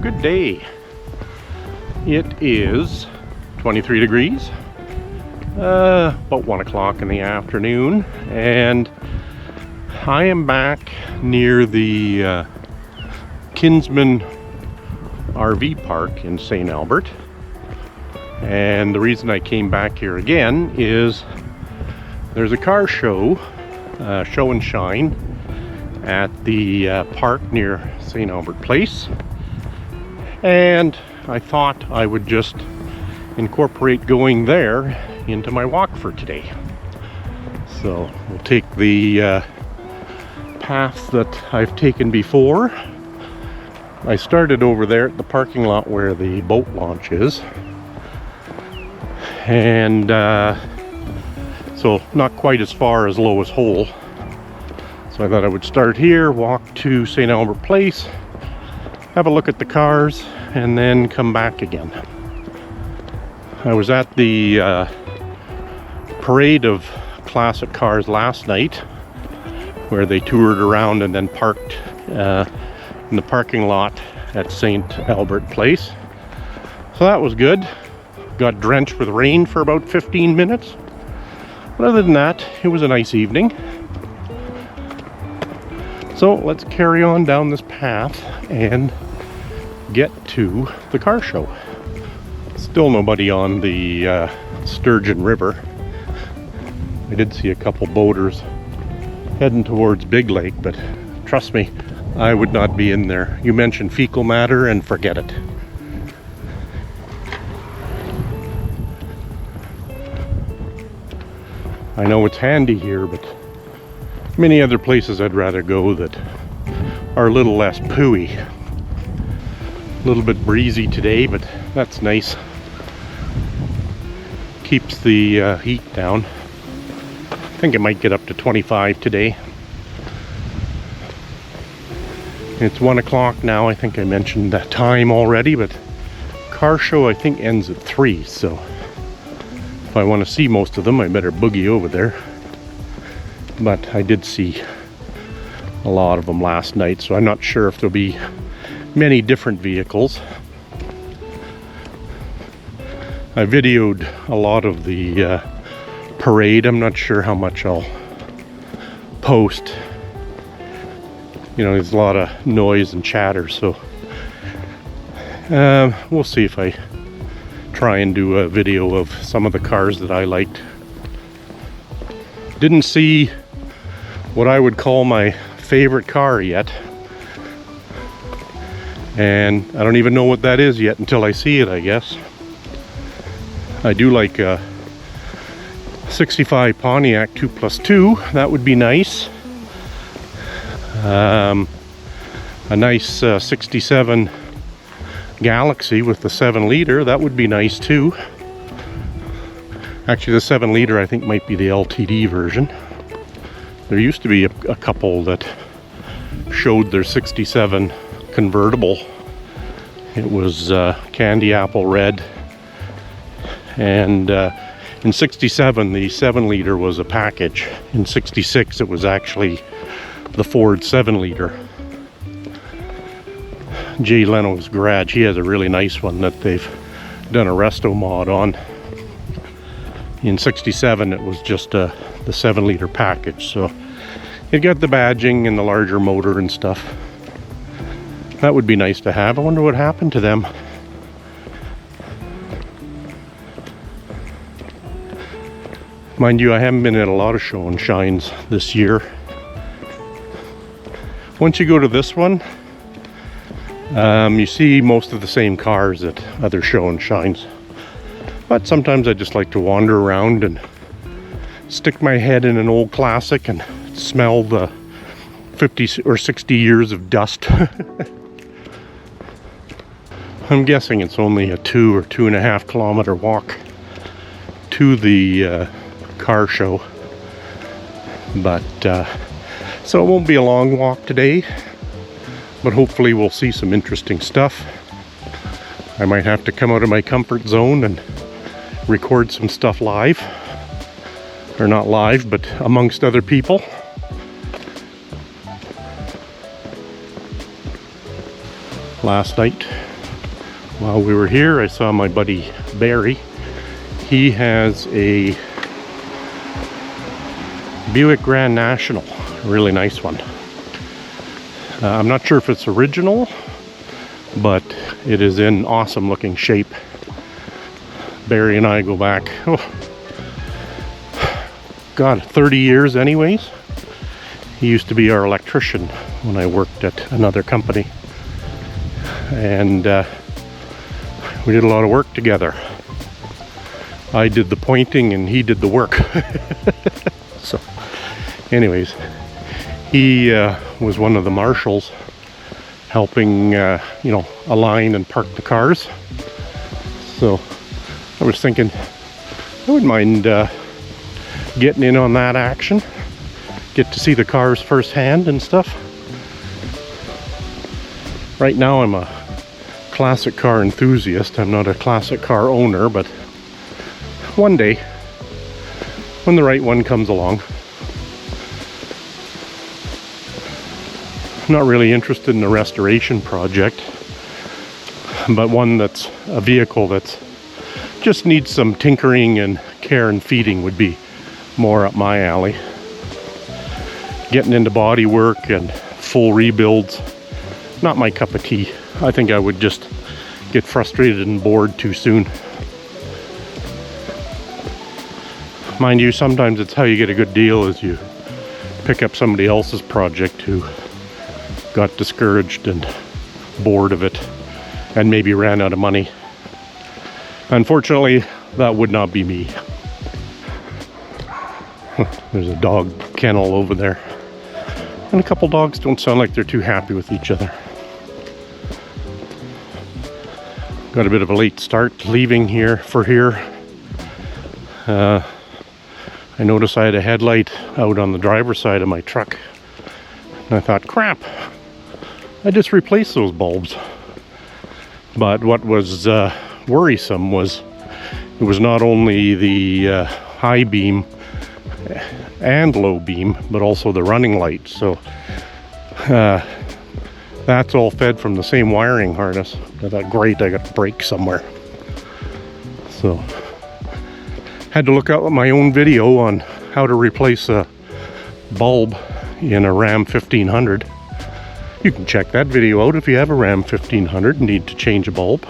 Good day. It is 23 degrees, about 1 o'clock in the afternoon, and I am back near the Kinsman RV park in St. Albert. And the reason I came back here again is there's a car show, show and shine at the park near St. Albert Place, and I thought I would just incorporate going there into my walk for today. So we'll take the path that I've taken before. I started over there at the parking lot where the boat launch is, and so not quite as far as Lois Hole. So I thought I would start here, walk to St. Albert Place, have a look at the cars, and then come back again. I was at the parade of classic cars last night, where they toured around and then parked in the parking lot at St. Albert Place. So that was good. Got drenched with rain for about 15 minutes. But other than that, it was a nice evening. So let's carry on down this path and get to the car show. Still nobody on the Sturgeon River. I did see a couple boaters heading towards Big Lake, but trust me, I would not be in there. You mention fecal matter and forget it. I know it's handy here, but many other places I'd rather go that are a little less pooey. A little bit breezy today, but that's nice. Keeps the heat down. I think it might get up to 25 today. It's 1 o'clock now. I think I mentioned that time already, but car show I think ends at 3, so if I want to see most of them I better boogie over there. But I did see a lot of them last night, so I'm not sure if there'll be many different vehicles. I videoed a lot of the parade. I'm not sure how much I'll post. You know, there's a lot of noise and chatter, so we'll see if I try and do a video of some of the cars that I liked. Didn't see what I would call my favorite car yet, and I don't even know what that is yet until I see it, I guess. I do like a 65 Pontiac 2+2. That would be nice. A nice 67 Galaxy with the 7-liter, that would be nice too. Actually, the 7-liter I think might be the LTD version. There used to be a couple that showed their 67 convertible. It was candy apple red, and in 67 the 7-liter was a package. In 66 it was actually the Ford 7-liter. Jay Leno's garage, he has a really nice one that they've done a resto mod on. In 67 it was just the 7-liter package, so it got the badging and the larger motor and stuff. That would be nice to have. I wonder what happened to them. Mind you, I haven't been at a lot of show and shines this year. Once you go to this one, you see most of the same cars at other show and shines. But sometimes I just like to wander around and stick my head in an old classic and smell the 50 or 60 years of dust. I'm guessing it's only a 2 or 2.5 kilometer walk to the car show. But so it won't be a long walk today, but hopefully we'll see some interesting stuff. I might have to come out of my comfort zone and record some stuff live, or not live, but amongst other people. Last night While we were here, I saw my buddy Barry. He has a Buick Grand National, a really nice one. I'm not sure if it's original, but it is in awesome looking shape. Barry and I go back, God, 30 years anyways. He used to be our electrician when I worked at another company. And we did a lot of work together. I did the pointing and he did the work. So anyways, he was one of the marshals helping, align and park the cars. So I was thinking I wouldn't mind getting in on that action. Get to see the cars firsthand and stuff. Right now I'm a classic car enthusiast. I'm not a classic car owner, but one day, when the right one comes along. I'm not really interested in a restoration project, but one that's a vehicle that's just needs some tinkering and care and feeding would be more up my alley. Getting into body work and full rebuilds, not my cup of tea. I think I would just get frustrated and bored too soon. Mind you, sometimes it's how you get a good deal, is you pick up somebody else's project who got discouraged and bored of it and maybe ran out of money. Unfortunately, that would not be me. There's a dog kennel over there. And a couple dogs don't sound like they're too happy with each other. Got a bit of a late start leaving here for here. I noticed I had a headlight out on the driver's side of my truck. And I thought, crap, I just replaced those bulbs. But what was worrisome was it was not only the high beam and low beam, but also the running light. So that's all fed from the same wiring harness. I thought, great, I got to break somewhere. So had to look out my own video on how to replace a bulb in a Ram 1500. You can check that video out if you have a Ram 1500 and need to change a bulb.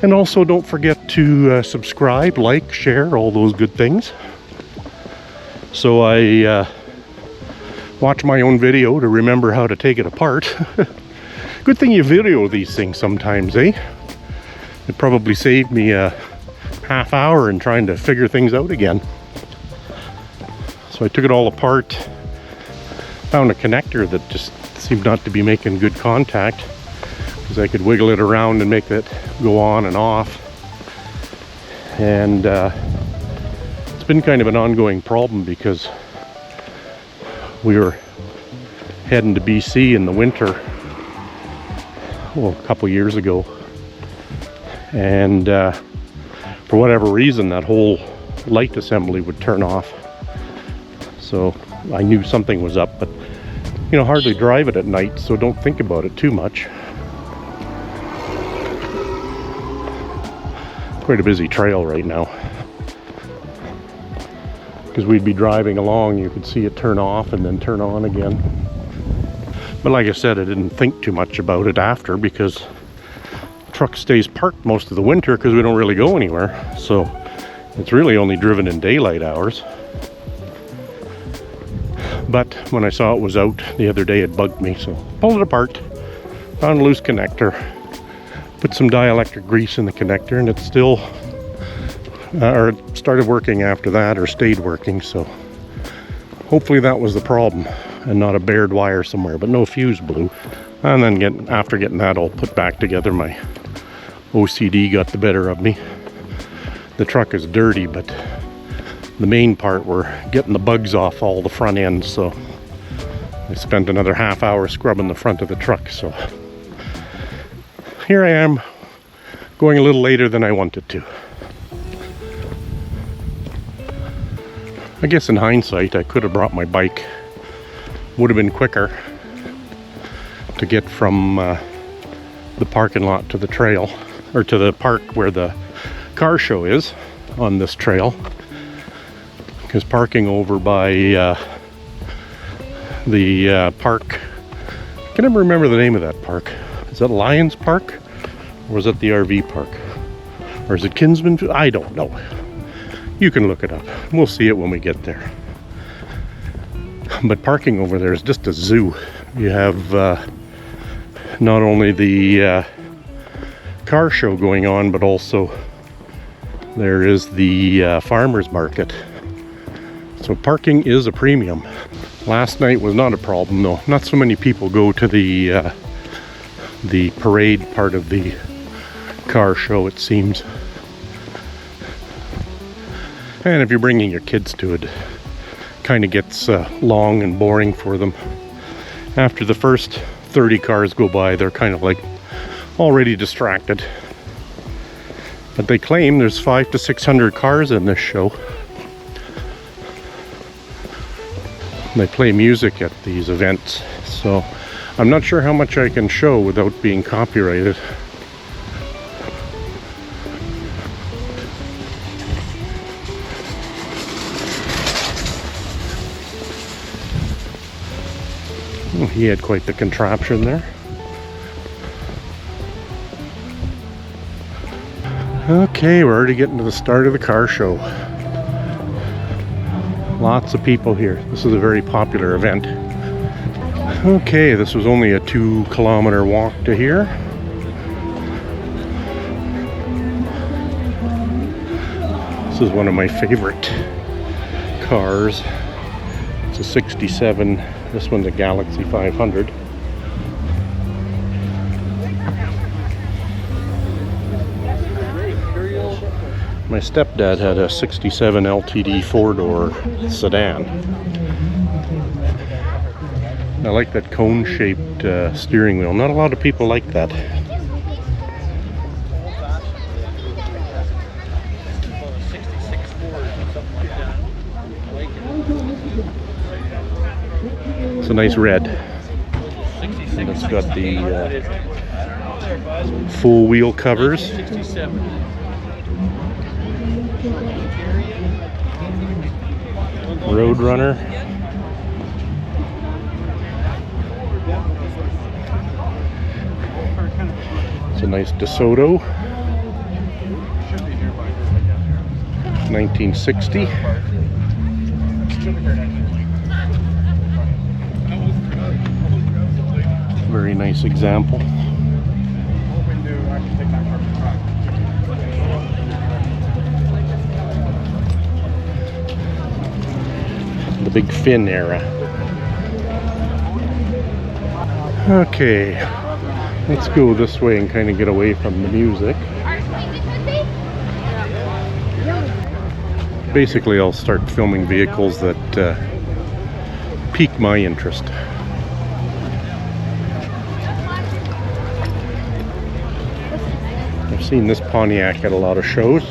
And also don't forget to subscribe, like, share, all those good things. So I watch my own video to remember how to take it apart. Good thing you video these things sometimes, eh? It probably saved me a half hour in trying to figure things out again. So I took it all apart, found a connector that just seemed not to be making good contact, because I could wiggle it around and make it go on and off. And it's been kind of an ongoing problem because we were heading to BC in the winter, well, a couple years ago, and for whatever reason that whole light assembly would turn off. So I knew something was up, but hardly drive it at night, so don't think about it too much. Quite a busy trail right now, because we'd be driving along, you could see it turn off and then turn on again. But like I said, I didn't think too much about it after, because the truck stays parked most of the winter because we don't really go anywhere, so it's really only driven in daylight hours. But when I saw it was out the other day, it bugged me, so pulled it apart, found a loose connector, put some dielectric grease in the connector, and it's still or it started working after that, or stayed working. So hopefully that was the problem and not a bared wire somewhere, but no fuse blew. And then after getting that all put back together, my OCD got the better of me. The truck is dirty, but the main part, we're getting the bugs off all the front ends, so I spent another half hour scrubbing the front of the truck. So here I am, going a little later than I wanted to. I guess in hindsight, I could have brought my bike. Would have been quicker to get from the parking lot to the trail, or to the park where the car show is on this trail. Because parking over by the park, I can never remember the name of that park. Is that Lions Park? Or is it the RV park? Or is it Kinsman? I don't know. You can look it up. We'll see it when we get there. But parking over there is just a zoo. You have not only the car show going on, but also there is the farmers market. So parking is a premium. Last night was not a problem though. Not so many people go to the parade part of the car show, it seems. And if you're bringing your kids to it, kind of gets long and boring for them. After the first 30 cars go by, they're kind of like already distracted. But they claim there's 500 to 600 cars in this show. They play music at these events, so I'm not sure how much I can show without being copyrighted. Oh, he had quite the contraption there. Okay, we're already getting to the start of the car show. Lots of people here. This is a very popular event. Okay, this was only a 2-kilometer walk to here. This is one of my favorite cars. It's a 67. This one's a Galaxy 500. My stepdad had a 67 LTD 4-door sedan. I like that cone-shaped steering wheel. Not a lot of people like that. It's a nice red. And it's got the full wheel covers. Roadrunner. It's a nice DeSoto. 1960. Very nice example. The big fin era. Okay, let's go this way and kind of get away from the music. Basically, I'll start filming vehicles that pique my interest. I've seen this Pontiac at a lot of shows.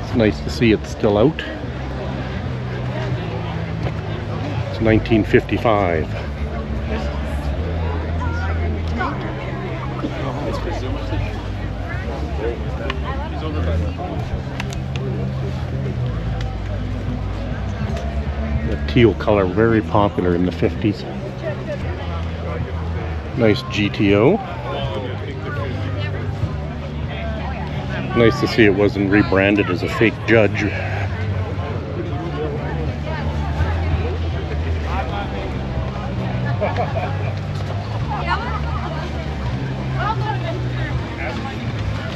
It's nice to see it's still out. 1955. The teal color, very popular in the 50s. Nice GTO. Nice to see it wasn't rebranded as a fake Judge.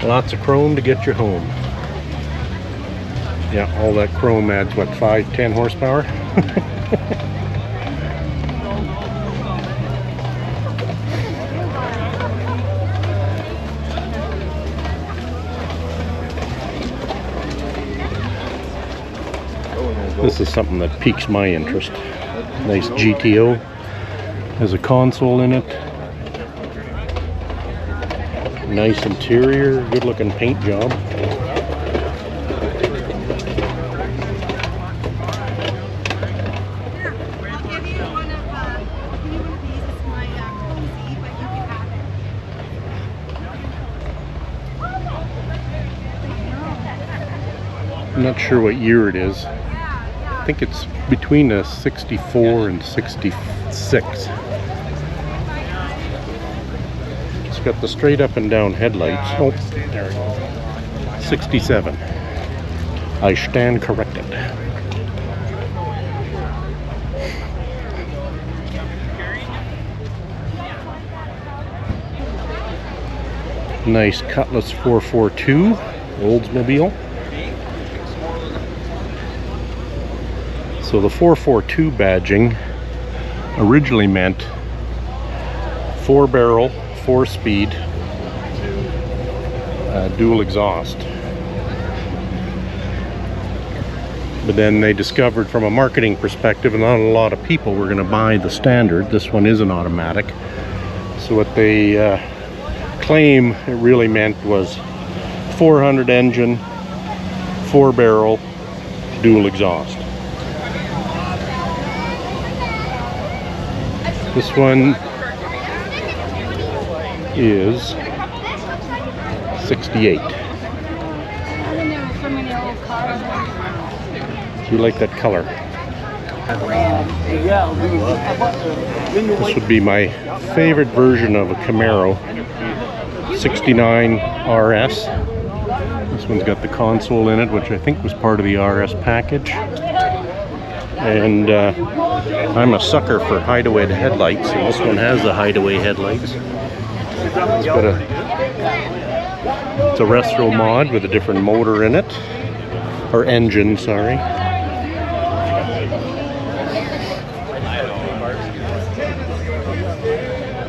Lots of chrome to get you home. Yeah, all that chrome adds, what, 5-10 horsepower? This is something that piques my interest. Nice GTO. Has a console in it. Nice interior, good looking paint job. not sure what year it is. I think it's between a 64 and 66. It's got the straight up and down headlights. Oh, there we go. 67. I stand corrected. Nice Cutlass 442 Oldsmobile. So the 442 badging originally meant 4-barrel, 4-speed, dual exhaust. But then they discovered from a marketing perspective not a lot of people were going to buy the standard. This one is an automatic. So what they claim it really meant was 400 engine, 4-barrel, dual exhaust. This one is 68. Do you like that color? This would be my favorite version of a Camaro, 69 RS. This one's got the console in it, which I think was part of the RS package. And I'm a sucker for hideaway headlights, and this one has the hideaway headlights. It's a retro mod with a different motor in it, or engine, sorry.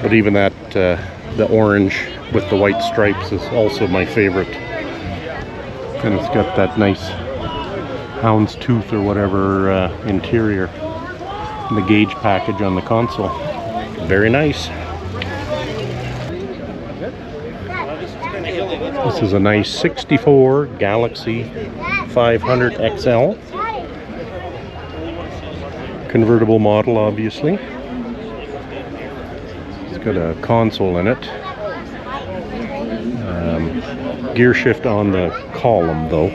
But even that, the orange with the white stripes is also my favorite. And it's got that nice houndstooth or whatever interior. And the gauge package on the console. Very nice. This is a nice 64 Galaxy 500 XL. Convertible model, obviously. It's got a console in it. Gear shift on the column, though.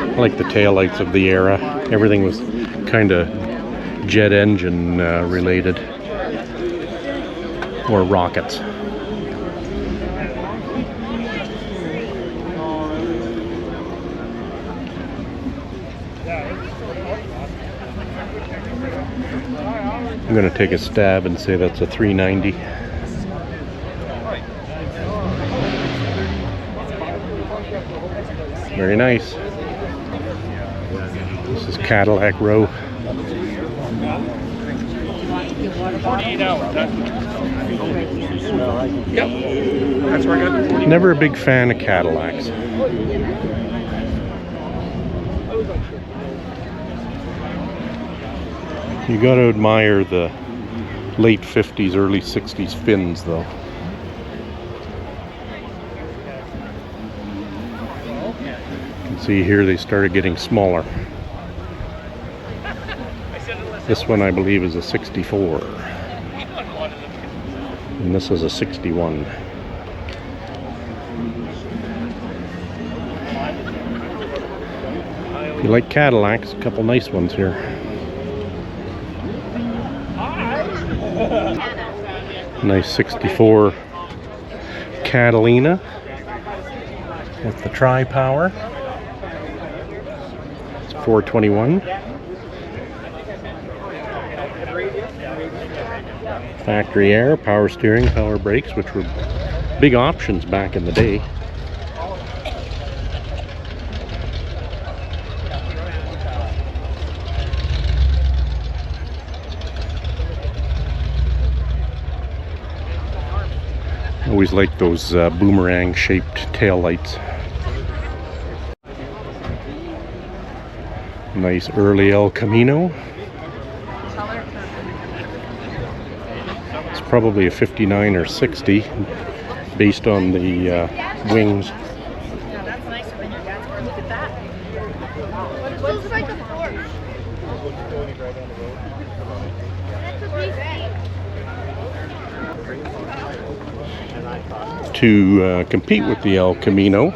I like the taillights of the era. Everything was kind of jet engine related, or rockets. I'm going to take a stab and say that's a 390. Very nice. This is Cadillac Row. 48 hours. Yep. That's where I got. Never a big fan of Cadillacs. You got to admire the late 50s, early 60s fins, though. You can see here they started getting smaller. This one, I believe, is a 64. And this is a 61. If you like Cadillacs, a couple nice ones here. Nice 64 Catalina with the tri-power. It's 421. Factory air, power steering, power brakes, which were big options back in the day. Always like those boomerang shaped tail lights. Nice early El Camino. It's probably a 59 or 60 based on the wings. Yeah, that's nicer than your dad's car. Look at that. It looks like a Porsche. That's a big thing. To compete with the El Camino,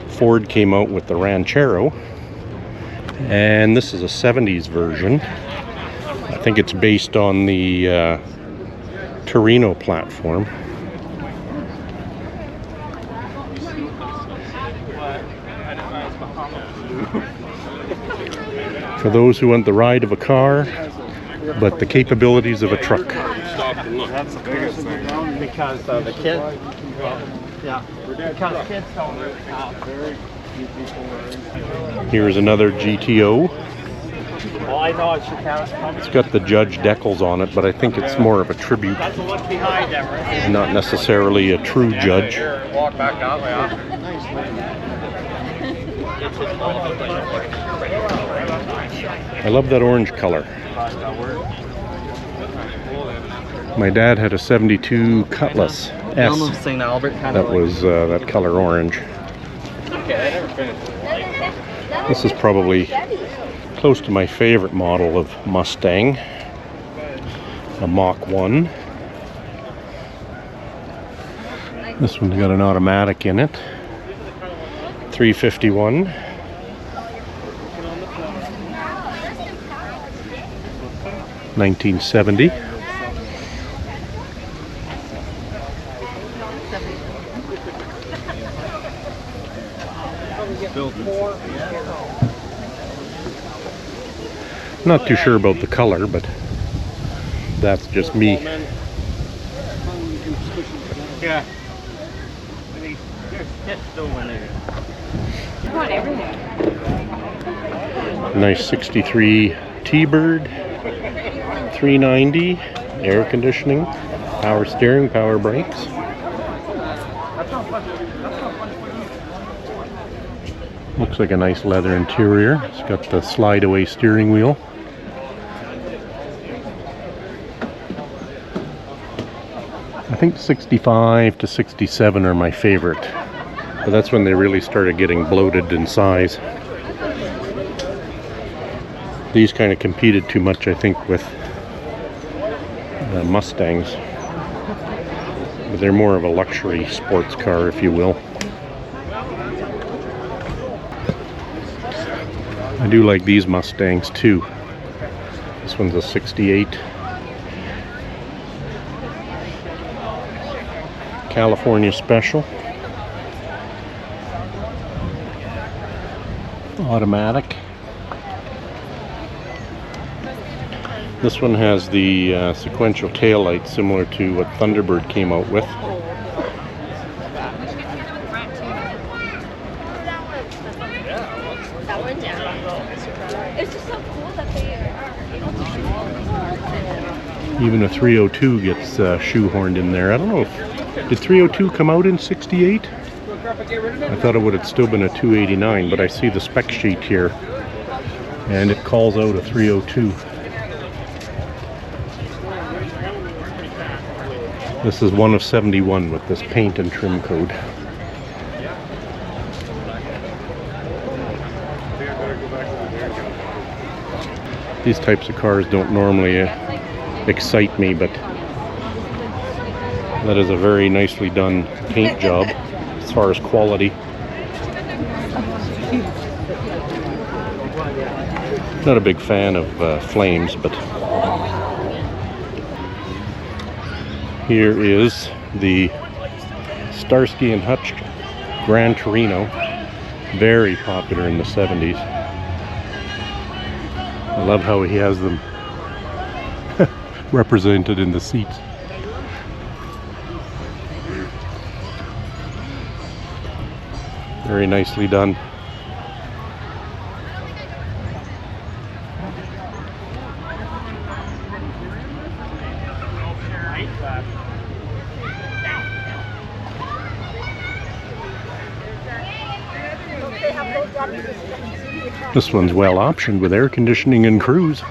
Ford came out with the Ranchero, and this is a 70s version. I think it's based on the Torino platform. For those who want the ride of a car, but the capabilities of a truck. That's the biggest thing. Because the kids, yeah, because kids don't really have very few people. Here's another GTO. Well, I know it's Chicago. It's got the Judge decals on it, but I think it's more of a tribute, That's the look behind them, right? not necessarily a true Judge. Walk back that way, huh? I love that orange color. My dad had a 72 Cutlass S St. Albert kind that was that color orange. Okay, I never finished. This is probably close to my favorite model of Mustang, a Mach 1. This one's got an automatic in it, 351. $1970. Not too sure about the color, but that's just me. Yeah. Nice 63 T-Bird, 390, air conditioning, power steering, power brakes. Looks like a nice leather interior. It's got the slide away steering wheel. I think 65 to 67 are my favorite, but that's when they really started getting bloated in size. These kind of competed too much, I think, with Mustangs, but they're more of a luxury sports car, if you will. I do like these Mustangs too. This one's a 68. California Special. Automatic. This one has the sequential taillight similar to what Thunderbird came out with. It's just so cool that they are able to shoot. Even a 302 gets shoehorned in there. I don't know if... Did 302 come out in 68? I thought it would have still been a 289, but I see the spec sheet here, and it calls out a 302. This is one of 71 with this paint and trim code. These types of cars don't normally excite me, but that is a very nicely done paint job as far as quality. Not a big fan of flames, but here is the Starsky and Hutch Gran Torino, very popular in the 70s. I love how he has them represented in the seats. Very nicely done. This one's well optioned with air conditioning and cruise.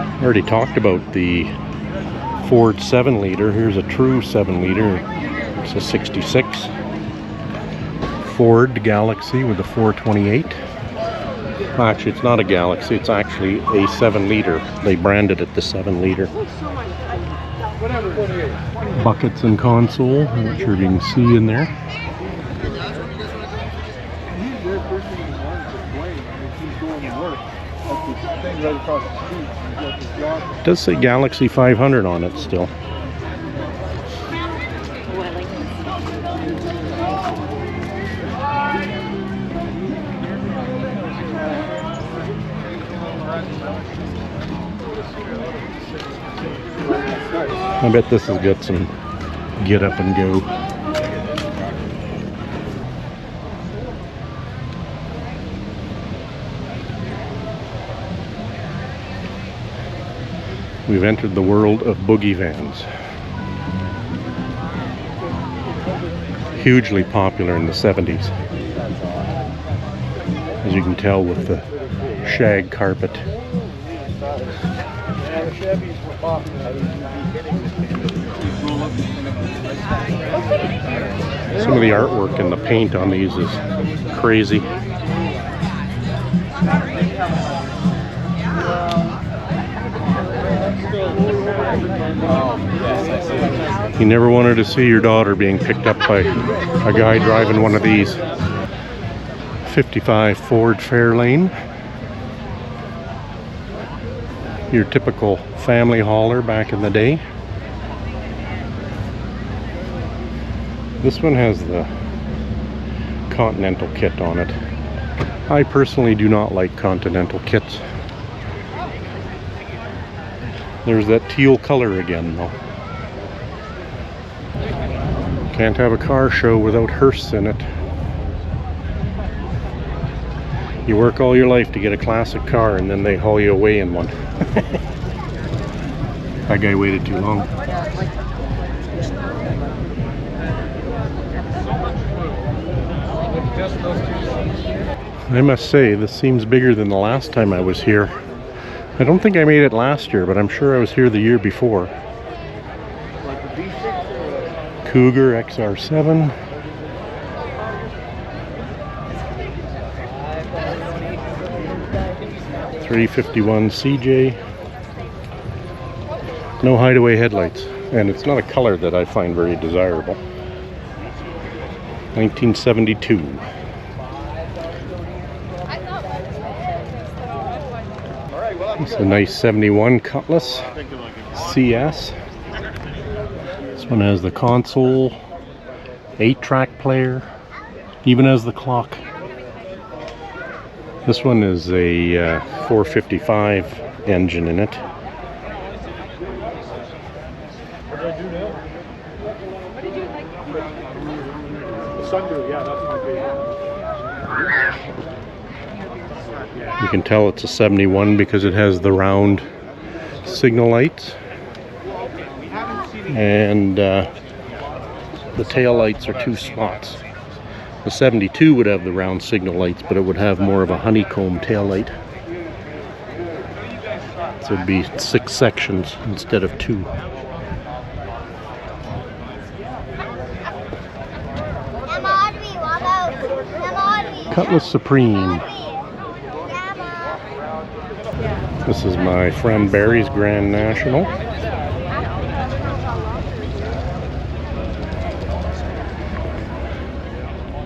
I already talked about the Ford 7-liter. Here's a true 7-liter. It's a 66. Ford Galaxy with a 428. Actually, it's not a Galaxy, it's actually a 7-liter. They branded it the 7-liter. Buckets and console, I'm not sure if you can see in there. It does say Galaxy 500 on it still. I bet this has got some get up and go. We've entered the world of boogie vans. Hugely popular in the 70s. As you can tell with the shag carpet. Some of the artwork and the paint on these is crazy. You never wanted to see your daughter being picked up by a guy driving one of these. 55 Ford Fairlane. Your typical family hauler back in the day. This one has the Continental kit on it. I personally do not like Continental kits. There's that teal color again though. Can't have a car show without hearse in it. You work all your life to get a classic car and then they haul you away in one. That guy waited too long. I must say, this seems bigger than the last time I was here. I don't think I made it last year, but I'm sure I was here the year before. Cougar XR7. .351 CJ. No hideaway headlights, and it's not a color that I find very desirable. 1972. It's a nice 71 Cutlass CS. This one has the console, 8-track player, even has the clock. This one is a 455 engine in it. You can tell it's a 71 because it has the round signal lights. And the tail lights are 2 spots. The 72 would have the round signal lights, but it would have more of a honeycomb tail light. So it'd be 6 sections instead of 2. Cutlass Supreme. This is my friend Barry's Grand National.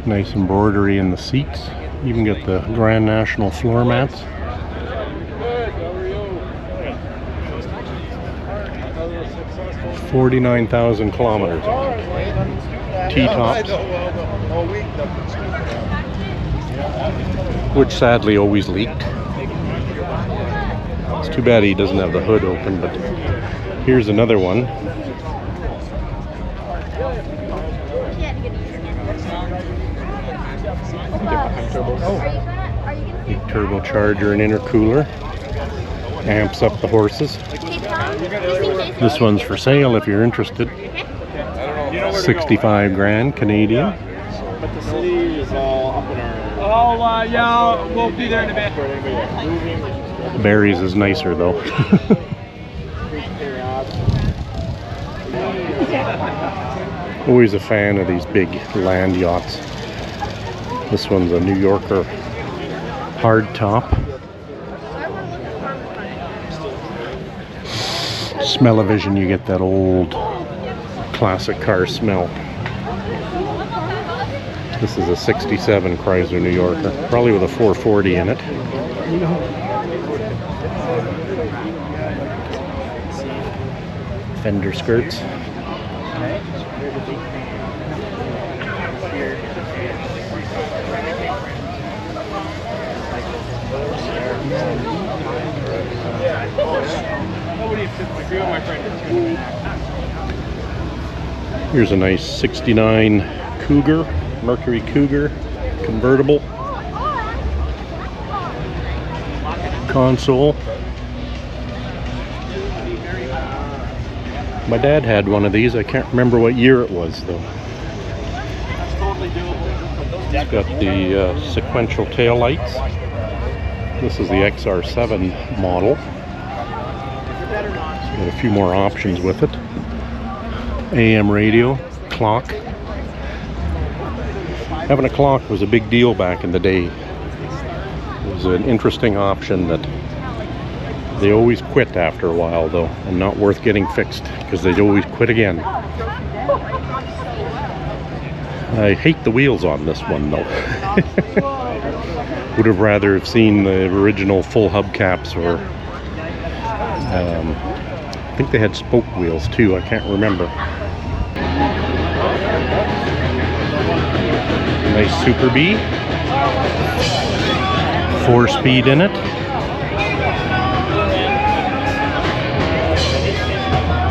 Nice embroidery in the seats. Even got the Grand National floor mats. $49,000 kilometers. T-tops. Which sadly always leaked. It's too bad he doesn't have the hood open, but here's another one. Big turbocharger and intercooler. Amps up the horses. This one's for sale if you're interested. 65 grand Canadian. But the city is all up in our... yeah, we'll be there in a bit. Barry's is nicer though. Always a fan of these big land yachts. This one's a New Yorker hard top. Smell-o-vision, you get that old classic car smell. This is a 67 Chrysler New Yorker, probably with a 440 in it. Fender skirts. Here's a nice 69 Cougar, Mercury Cougar, convertible. Console. My dad had one of these. I can't remember what year it was though. It's got the sequential tail lights. This is the XR7 model. It's got a few more options with it. AM radio, clock. Having a clock was a big deal back in the day. It was an interesting option that they always quit after a while though, and not worth getting fixed because they'd always quit again. I hate the wheels on this one though. Would have rather have seen the original full hubcaps, or I think they had spoke wheels too, I can't remember. Nice Super B, 4-speed in it.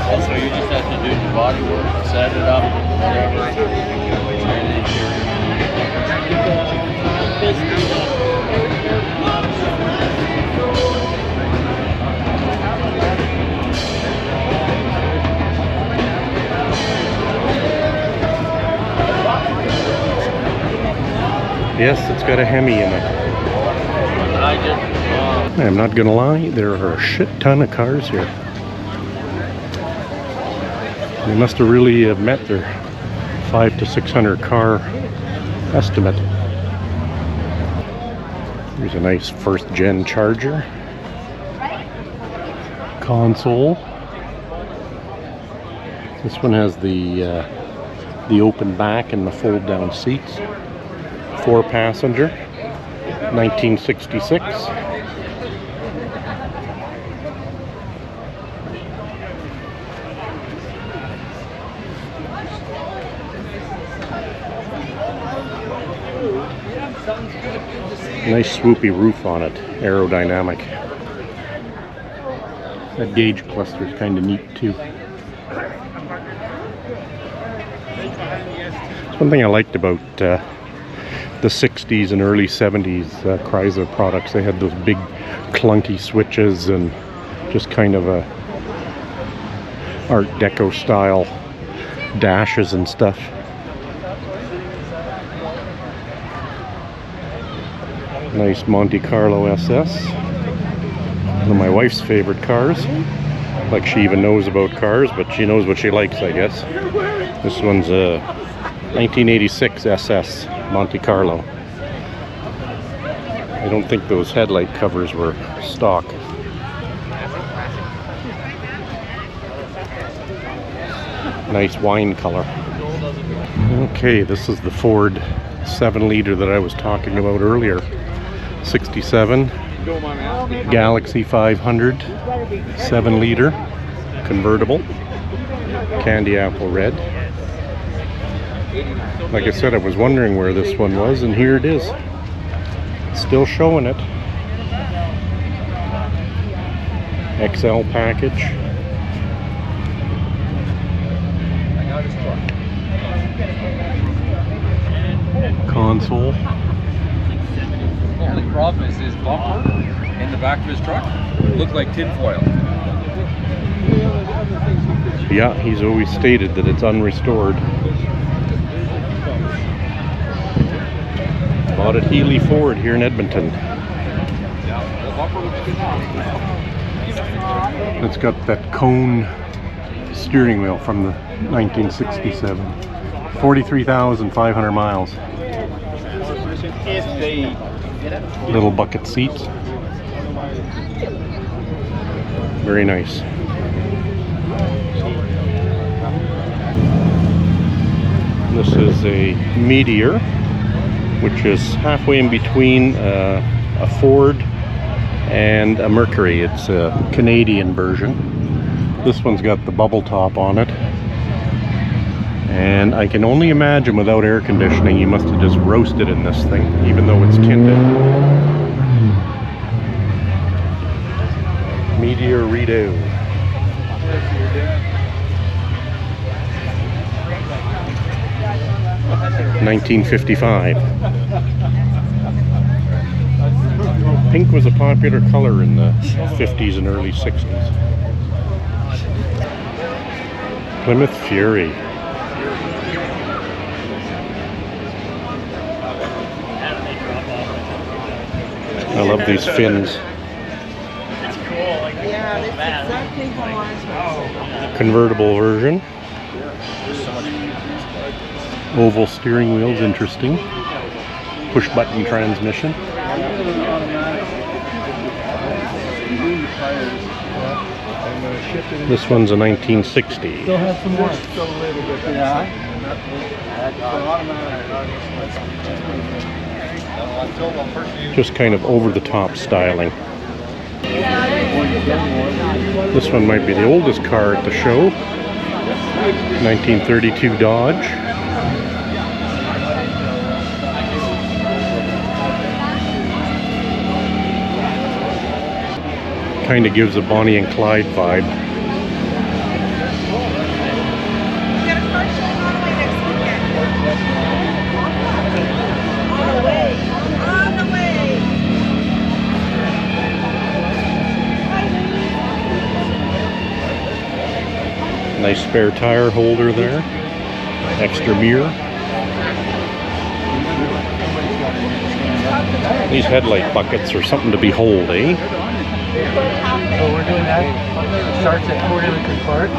Also, you just have to do the body work, set it up, whatever. Yes, it's got a Hemi in it. I'm not gonna lie, there are a shit ton of cars here. They must have really met their 500 to 600 car estimate. Here's a nice first gen Charger. Console. This one has the open back and the fold down seats. 4-passenger, 1966. Nice swoopy roof on it, aerodynamic. That gauge cluster is kind of neat too. One thing I liked about the 60s and early 70s Chrysler products, they had those big clunky switches and just kind of a Art Deco style dashes and stuff. Nice Monte Carlo SS, one of my wife's favorite cars. Like she even knows about cars, but she knows what she likes, I guess. This one's a 1986 SS Monte Carlo. I don't think those headlight covers were stock. Nice wine color. Okay, this is the Ford 7-liter that I was talking about earlier. 67 Galaxy 500 7-liter convertible, candy apple red. Like I said, I was wondering where this one was, and here it is. Still showing it. XL package. Console. The only problem is his bumper in the back of his truck looked like tinfoil. Yeah, he's always stated that it's unrestored. Bought at Healy Ford here in Edmonton. It's got that cone steering wheel from the 1967. 43,500 miles. If they Little bucket seats. Very nice. This is a Meteor, which is halfway in between a Ford and a Mercury. It's a Canadian version. This one's got the bubble top on it. And I can only imagine without air conditioning, you must have just roasted in this thing, even though it's tinted. Meteor Redo. $19.55. Pink was a popular color in the 50s and early 60s. Plymouth Fury. I love these fins. Yeah, that's exactly how ours was. Convertible version. Oval steering wheel's interesting. Push button transmission. This one's a 1960. Still have some more. Just kind of over the top styling. This one might be the oldest car at the show. 1932 Dodge. Kind of gives a Bonnie and Clyde vibe. Nice spare tire holder there. Extra mirror. These headlight buckets are something to behold, eh? So we're doing that. It starts at Quarter Park.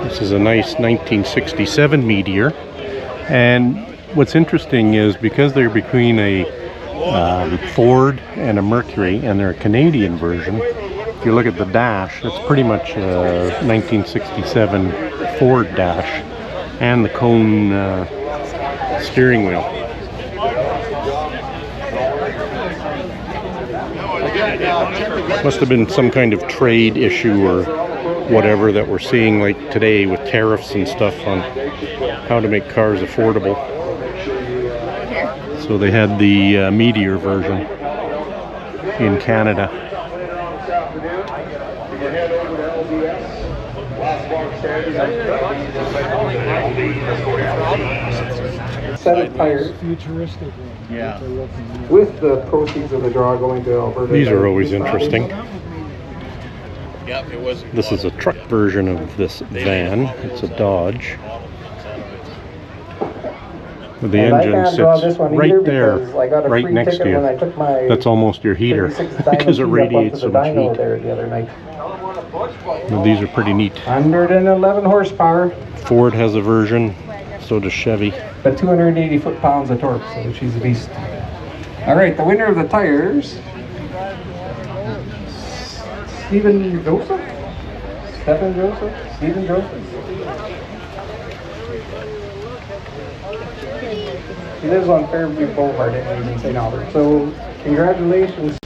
This is a nice 1967 Meteor. And what's interesting is because they're between a Ford and a Mercury, and they're a Canadian version, if you look at the dash, it's pretty much a 1967 Ford dash, and the cone steering wheel. Must have been some kind of trade issue or whatever that we're seeing like today with tariffs and stuff on how to make cars affordable. So they had the Meteor version in Canada. Set of tires. Futuristic. Yeah. With the proceeds of the draw going to Alberta. These are always interesting. This is a truck version of this van. It's a Dodge. The engine sits right there, right next to you. That's almost your heater because it radiates so much heat. Now, these are pretty neat. 111 horsepower. Ford has a version, so does Chevy. But 280 foot-pounds of torque, so she's a beast. All right, the winner of the tires, Stephen Joseph. He lives on Fairview Boulevard in St. Albert. So, congratulations.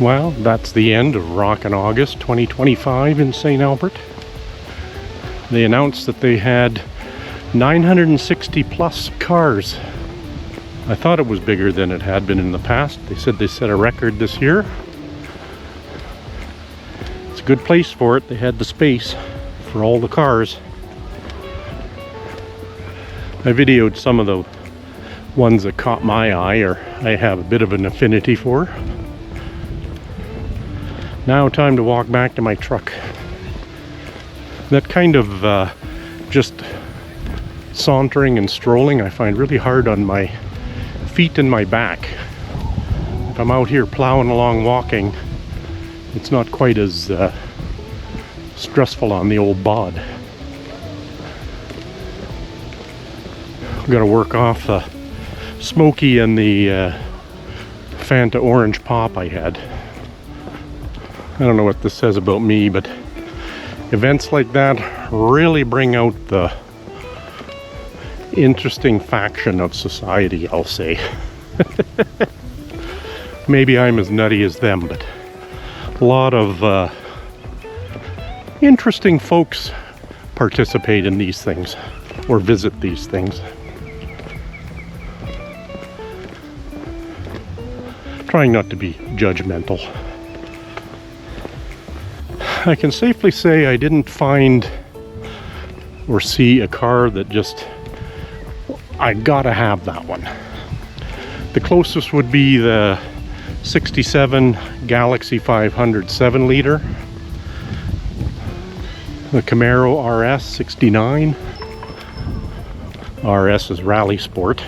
Well, that's the end of Rockin' August 2025 in St. Albert. They announced that they had 960 plus cars. I thought it was bigger than it had been in the past. They said they set a record this year. It's a good place for it. They had the space for all the cars. I videoed some of the ones that caught my eye, or I have a bit of an affinity for. Now time to walk back to my truck. That kind of just sauntering and strolling I find really hard on my feet and my back. If I'm out here plowing along walking, it's not quite as stressful on the old bod. I've got to work off the smoky and the Fanta orange pop I had. I don't know what this says about me, but events like that really bring out the interesting faction of society, I'll say. Maybe I'm as nutty as them, but a lot of interesting folks participate in these things or visit these things. Trying not to be judgmental. I can safely say I didn't find or see a car that just, I gotta have that one. The closest would be the 67 Galaxy 500 7-liter, the Camaro RS 69. RS is Rally Sport.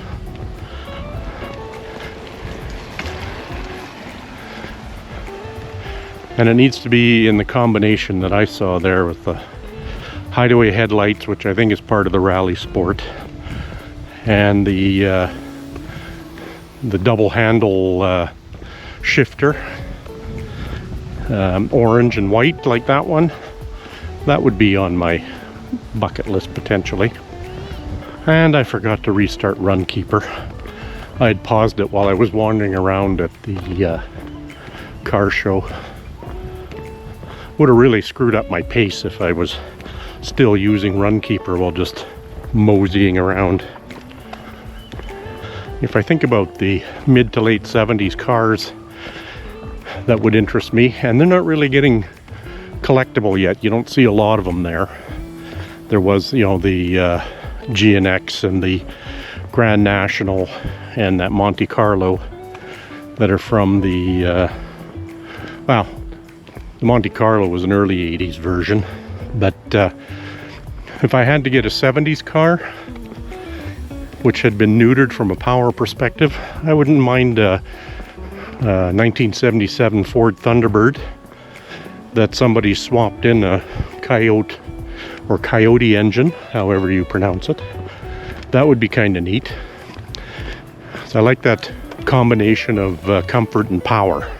And it needs to be in the combination that I saw there with the hideaway headlights, which I think is part of the Rally Sport, and the double handle shifter, orange and white like that one. That would be on my bucket list potentially. And I forgot to restart Runkeeper. I had paused it while I was wandering around at the car show. Would have really screwed up my pace if I was still using Runkeeper while just moseying around. If I think about the mid to late 70s cars that would interest me, and they're not really getting collectible yet. You don't see a lot of them there. There was, you know, the G&X and the Grand National and that Monte Carlo that are from the, well, the Monte Carlo was an early 80s version, but if I had to get a 70s car, which had been neutered from a power perspective, I wouldn't mind a 1977 Ford Thunderbird that somebody swapped in a Coyote or Coyote engine, however you pronounce it. That would be kind of neat. So I like that combination of comfort and power.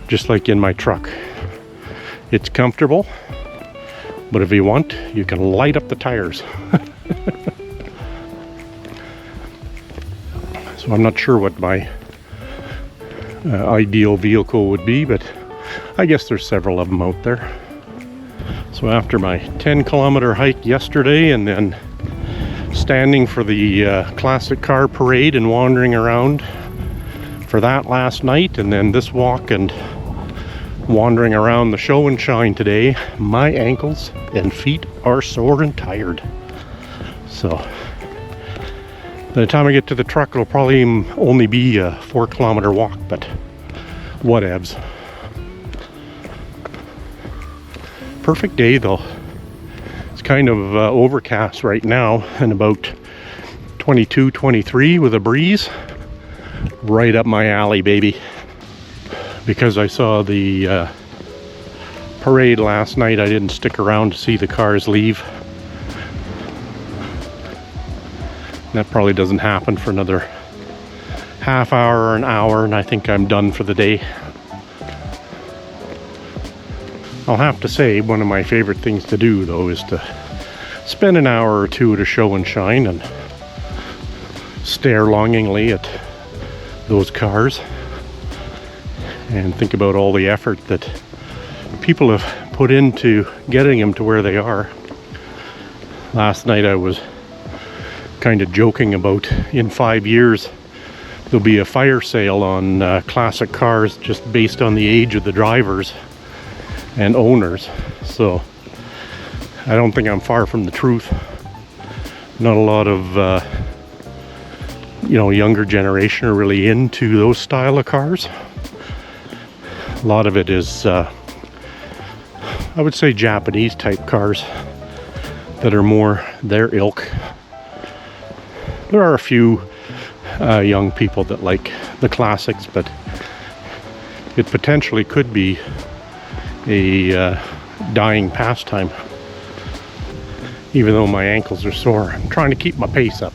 Just like in my truck. It's comfortable, but if you want, you can light up the tires. So I'm not sure what my ideal vehicle would be, but I guess there's several of them out there. So after my 10-kilometer hike yesterday and then standing for the classic car parade and wandering around for that last night, and then this walk and wandering around the show and shine today, my ankles and feet are sore and tired. So by the time I get to the truck, it'll probably only be a 4-kilometer walk, but whatevs. Perfect day though. It's kind of overcast right now and about 22, 23 with a breeze. Right up my alley, baby. Because I saw the parade last night, I didn't stick around to see the cars leave. That probably doesn't happen for another half hour or an hour, and I think I'm done for the day. I'll have to say, one of my favorite things to do though is to spend an hour or two at a show and shine and stare longingly at those cars and think about all the effort that people have put into getting them to where they are. Last night I was kind of joking about, in 5 years there'll be a fire sale on classic cars just based on the age of the drivers and owners. So I don't think I'm far from the truth. Not a lot of you know, younger generation are really into those style of cars. A lot of it is I would say Japanese type cars that are more their ilk. There are a few young people that like the classics, but it potentially could be a dying pastime. Even though my ankles are sore, I'm trying to keep my pace up.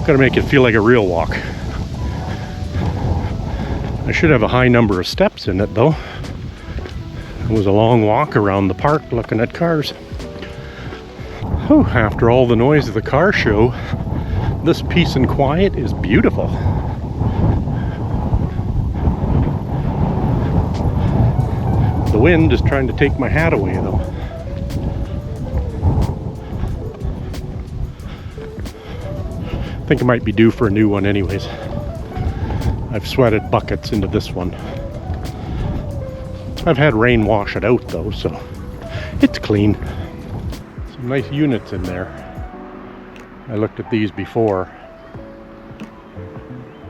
Gotta make it feel like a real walk. I should have a high number of steps in it though. It was a long walk around the park looking at cars. Whew, after all the noise of the car show, this peace and quiet is beautiful. The wind is trying to take my hat away though. I think I might be due for a new one anyways. I've sweated buckets into this one. I've had rain wash it out though, so it's clean. Some nice units in there. I looked at these before.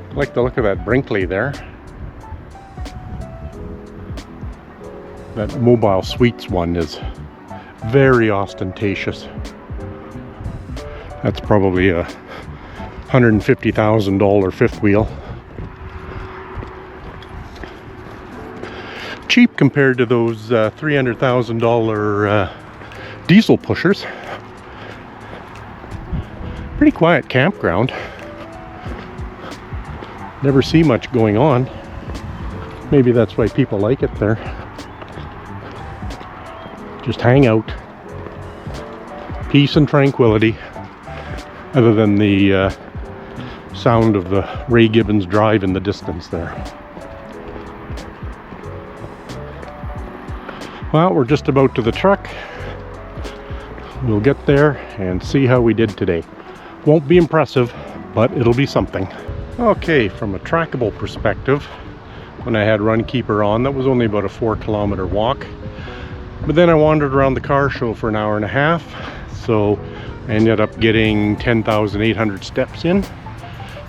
I like the look of that Brinkley there. That Mobile Suites one is very ostentatious. That's probably a $150,000 fifth wheel. Cheap compared to those $300,000 diesel pushers. Pretty quiet campground. Never see much going on. Maybe that's why people like it there. Just hang out. Peace and tranquility. Other than the sound of the Ray Gibbons drive in the distance there. Well, we're just about to the truck. We'll get there and see how we did today. Won't be impressive, but it'll be something. Okay, from a trackable perspective, when I had Runkeeper on, that was only about a 4-kilometer walk. But then I wandered around the car show for an hour and a half, so I ended up getting 10,800 steps in.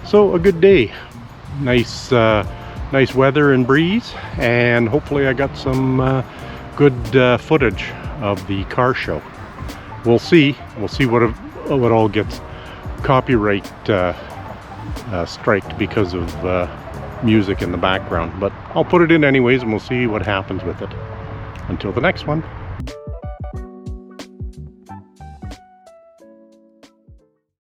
So a good day. Nice weather and breeze, and hopefully I got some good footage of the car show. We'll see what all gets copyright striked because of music in the background, but I'll put it in anyways and we'll see what happens with it. Until the next one.